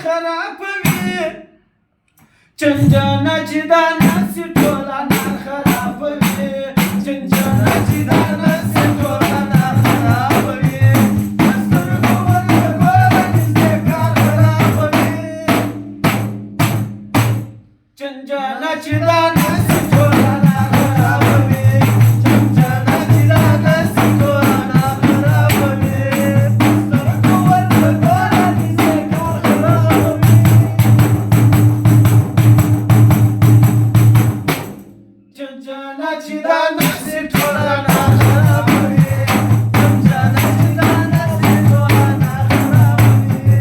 خرابوي چنجانه چې دا ناسې ټولنه خرابوي چنجانه چې دا ناسې ټولنه خرابوي سترګو ورته ګوره نږدې کار خرابوي چنجانه چې دا ناسې ټولنه خرابوي چنجانه چې دا ناسې ټولنه خرابوي سترګو ورته ګوره نږدې کار خرابوي چنجانه چې دا ناسې ټولنه خرابوي چنجانه چې دا ناسې ټولنه خرابوي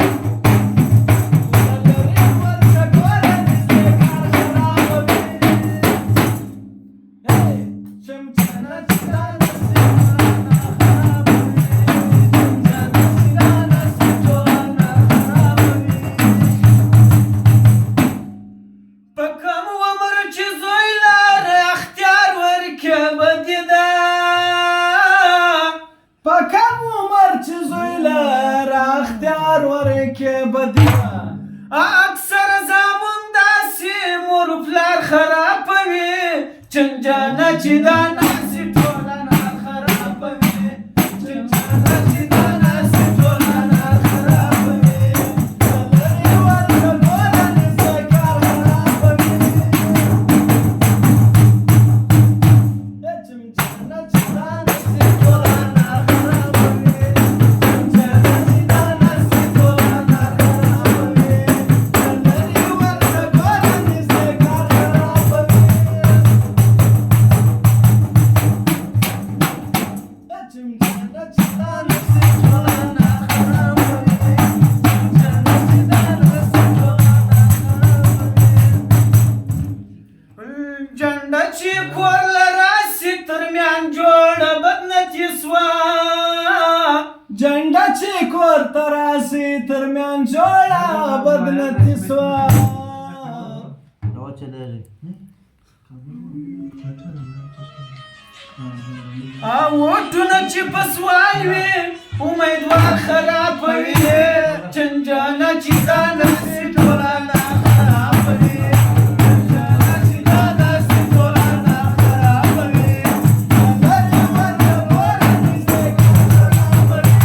ولري ورته ګوره نږدې کار خرابوي چنجانه چې دا ناسې ټولنه خرابوي چنجانه چې دا ناسې ټولنه خرابوي په کوم عمر چې زوی لاره اختیار ورکړه بدي ده په کوم عمر چې زوی لاره اختیار ورکړه بدي ده اکثر زامن داسې مور پلار خرابوي چنجانه چې دا ناسې ټولنه خرابوي چنجانه چې دا ناسې ټولنه خرابوي ولري ورته ګوره نږدې کار خرابوي چنجانه چې دا ناسې ټولنه خرابوي چنجانه چې دا ناسې ټولنه خرابوي ولري ورته ګوره نږدې کار خرابوي چنجانه چې دا ناسې ټولنه خرابوي چنجانه چې دا ناسې ټولنه خرابوي جنډه چې کور له راسي ترمیان جوړه بدنتي سوه جنډه چې کور ته راسي ترمیان جوړه بدنتي سوه اوټونه چې په سوال وي امیدوار خرابوي چنجانه چې دا ناسې ټولنه خرابوي چنجانه چې دا ناسې ټولنه خرابوي ولري ورته ګوره نږدې کار خرابوي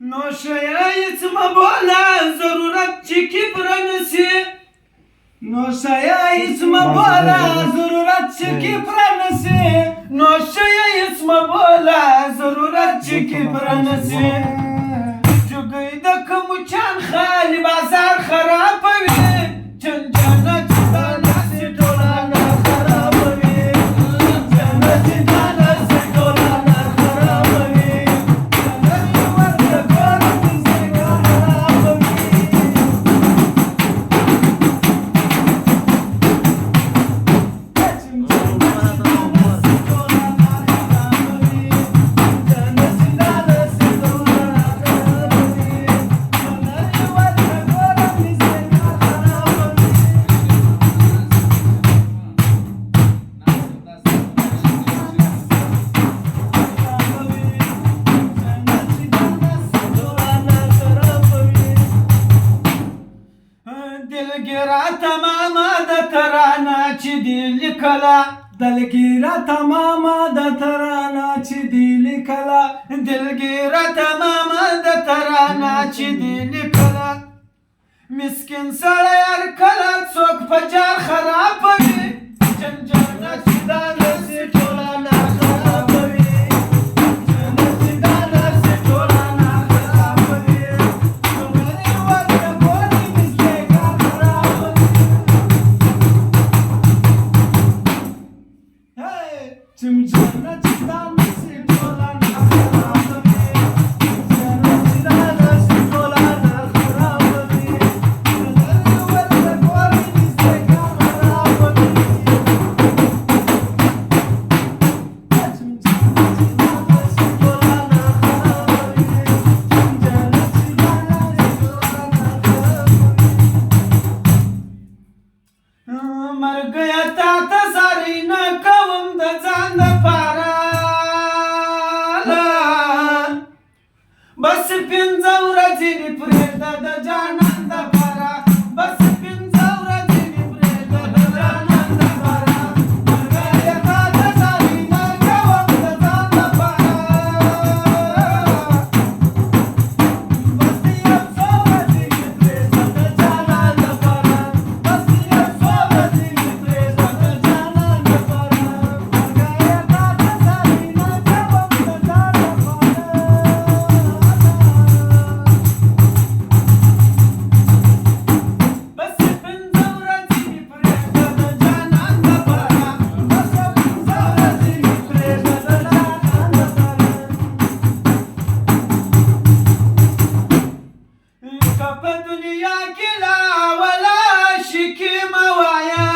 نوشایه مه بوله ضرورت چې کبره نسي نوشایه مه بوله ضرورت چې کبره نسي نوشایه مه بوله ضرورت چې کبره نسي جوګی د کمچان خالي بازار خرابوي چنجانه چې دا ناسې ټولنه خرابوي چنجانه چې دا ناسې ټولنه خرابوي ولري ورته ګوره نږدې کار خرابوي دلګیره تمامه د ترانه چې دې لیکله دلګیره تمامه د ترانه چې دې لیکله دلګیره تمامه د ترانه چې دې لیکله مسکین سړی هر کله څوک په جار خرابوي چنجانه چې دا ناسې ټولنه خرابوي چنجانه چې دا ناسې ټولنه خرابوي ولري ورته ګوره نږدې کار خرابوي چنجانه چې دا ناسې ټولنه خرابوي چنجانه چې دا ناسې ټولنه خرابوي ځینې پرېږده د جانان دپاره بس پنځه ورځې مې پرېږده د جانان دپاره ملګری تا ته زارۍ نه کوم د ځان دپاره بس یو څو ورځې مې پرېږده د جانان دپاره بس یو څو ورځې مې پرېږده د جانان دپاره ملګری تا ته زارۍ نه کوم د ځان دپاره بس پنځه ورځې مې پرېږده د جانان دپاره بس پنځه ورځې مې پرېږده د جانان دپاره که په دنیا کې لا ولا شکې مه وایه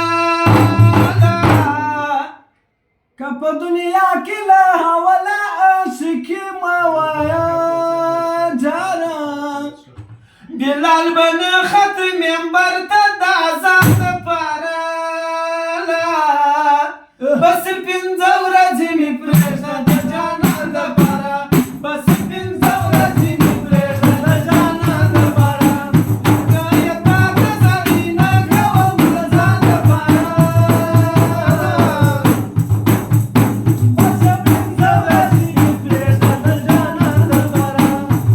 که په دنیا کې لا ولا شکې مه وایه جانه بلال به نه خط منبر ته د اذان دپاره بس پنځه ورځې مې پرېږده د جانان دپاره بس پنځه ورځې مې پرېږده د جانان دپاره ملګری تا ته زارۍ نه کوم د ځان دپاره بس پنځه ورځې مې پرېږده د جانان دپاره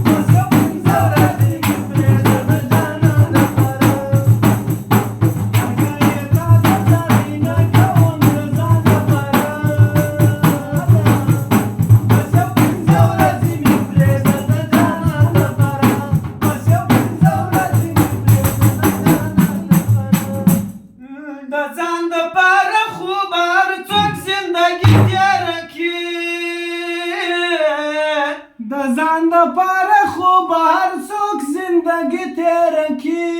بس پنځه ورځې مې پرېږده د جانان دپاره ملګری تا ته زارۍ نه کوم د ځان دپاره د ځان دپاره خو به هر څوک زندګي تېره کړي د ځان دپاره خو به هر څوک زندګي تېره کړي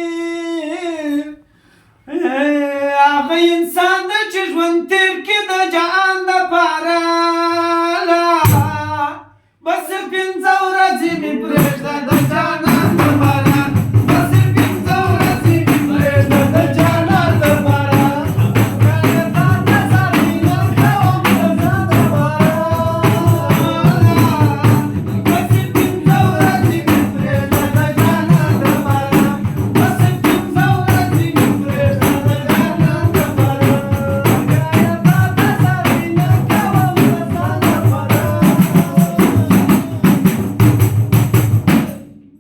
هغه انسان ده چې ژوند تېر کړي د جهان دپاره بس پنځه ورځې مې پرېږده د جانان دپاره بس پنځه ورځې مې پرېږده د جانان دپاره ملګری تا ته زارۍ نه کوم د ځان دپاره بس پنځه ورځې مې پرېږده د جانان دپاره بس پنځه ورځې مې پرېږده د جانان دپاره ملګری تا ته زارۍ نه کوم د ځان دپاره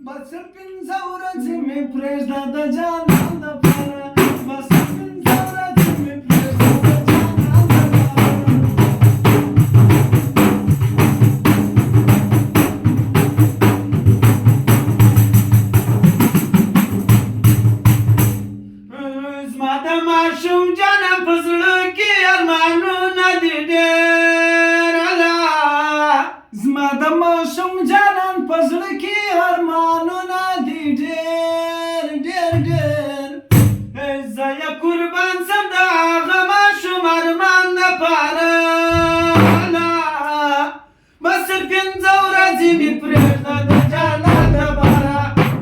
بس پنځه ورځې مې پرېږده د جانان دپاره بس پنځه ورځې مې پرېږده د جانان دپاره زما د ماشوم جانان په زړه کې ارمانونه دي ډېر زما د ماشوم جانان په زړه کې ارمانونه دي ډېر ډېر ډېر زه یې قربان سم د هغه ماشوم ارمان دپاره بس پنځه ورځې مې پرېږده د جانان دپاره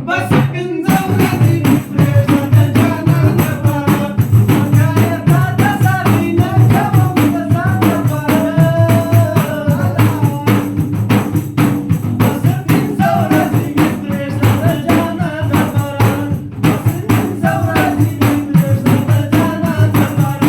بس پنځه ورځې مې پرېږده د جانان دپاره ملګری تا ته زارۍ نه کوم د ځان دپاره بس پنځه ورځې مې پرېږده د جانان دپاره بس پنځه ورځې مې پرېږده د جانان دپاره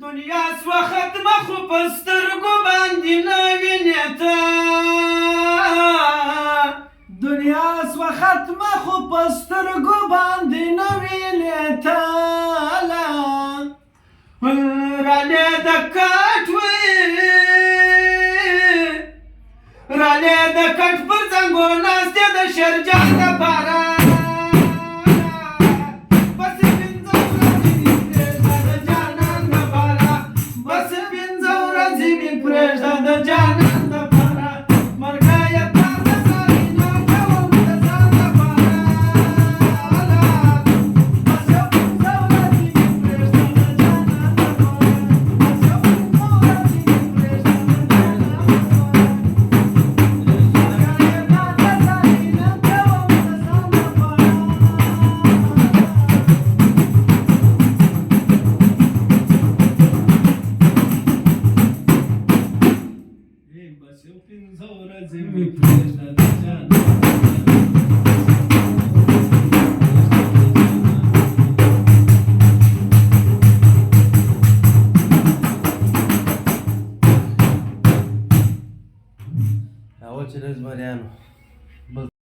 دنیا سوه ختمه خو په سترګو باندې نه وینې ته دنیا سوه ختمه خو په سترګو باندې نه وینې ته رالې د کټ رالې د کټ پر زنګو ناستې د شرجان دپاره بس پنځه ورځې مې پرېږده د جانان دپاره بس پنځه ورځې مې پرېږده د جانان دپاره ملګری تا ته زارۍ نه کوم د ځان دپاره بس پنځه ورځې مې پرېږده د جانان دپاره بس پنځه ورځې مې پرېږده د جانان دپاره ملګری تا ته زارۍ نه کوم د ځان دپاره او چې د زمریانو